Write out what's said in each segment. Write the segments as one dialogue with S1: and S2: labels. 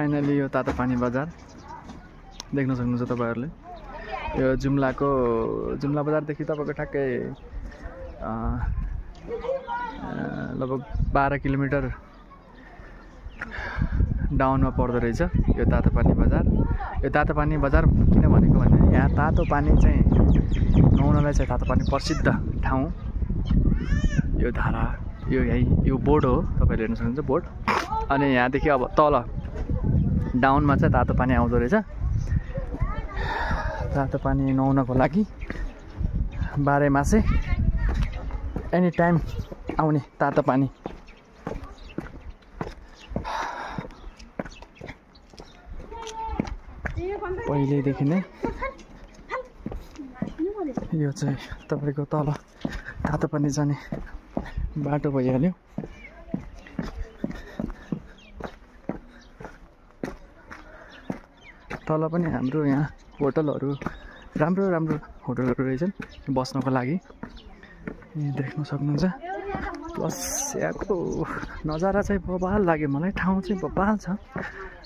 S1: Finally यो तातोपानी बजार देख्न सक्नुहुन्छ तपाईहरुले। यो जुम्ला बजारदेखि तपाईको ठ्याक्कै लगभग 12 किलोमिटर डाउनमा पर्दो रहेछ यो तातोपानी बजार। यो तातोपानी बजार किन भनेको भने यहाँ तातो पानी चाहिँ नुहाउनलाई चाहिँ तातोपानी प्रसिद्ध ठाउँ। यो धारा यो बोर्ड हो, तपाईले हेर्न सक्नुहुन्छ बोर्ड। अनि यहाँदेखि अब तल डाउनमा चाहिँ तातो पानी आउँदो रहेछ। तातो पानी नुहाउनको लागि 12 मासे एनी टाइम आउने तातो पानी। पहिलेदेखि नै यो चाहिँ तपाईको तल तातो पानी जाने बाटो भइहाल्यो। तल पनि हाम्रो यहाँ होटलहरू राम्रो होटलहरू रहेछन् बस्नको लागि, देख्न सक्नुहुन्छ। प्लस यहाँको नजारा चाहिँ बबाल लाग्यो मलाई। ठाउँ चाहिँ बबाल छ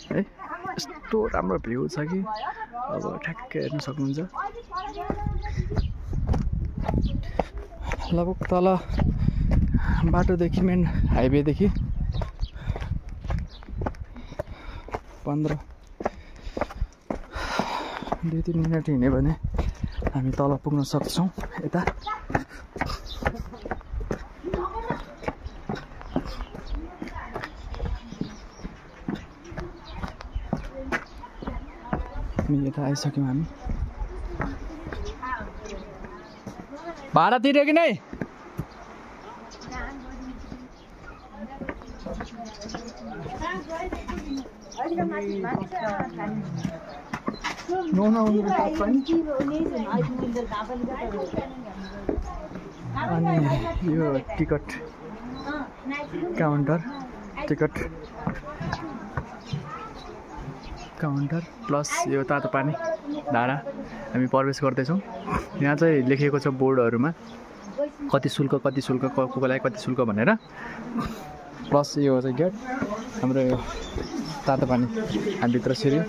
S1: है, यस्तो राम्रो भ्यू छ कि अब ठ्याक्कै हेर्न सक्नुहुन्छ। लगभग तल बाटोदेखि मेन हाइवेदेखि 2-3 मिनट हिँड्यो भने हामी तल पुग्न सक्छौँ। यता आइसक्यौँ हामी। भाडा तिर्यो कि नै? अनि यो टिकट काउन्टर प्लस यो तातो पानी धारा हामी प्रवेश गर्दैछौँ। यहाँ चाहिँ लेखिएको छ बोर्डहरूमा कति शुल्क कोको लागि कति शुल्क भनेर। प्लस यो चाहिँ गेट हाम्रो यो तातो पानी हामी भित्र छिर्यौँ।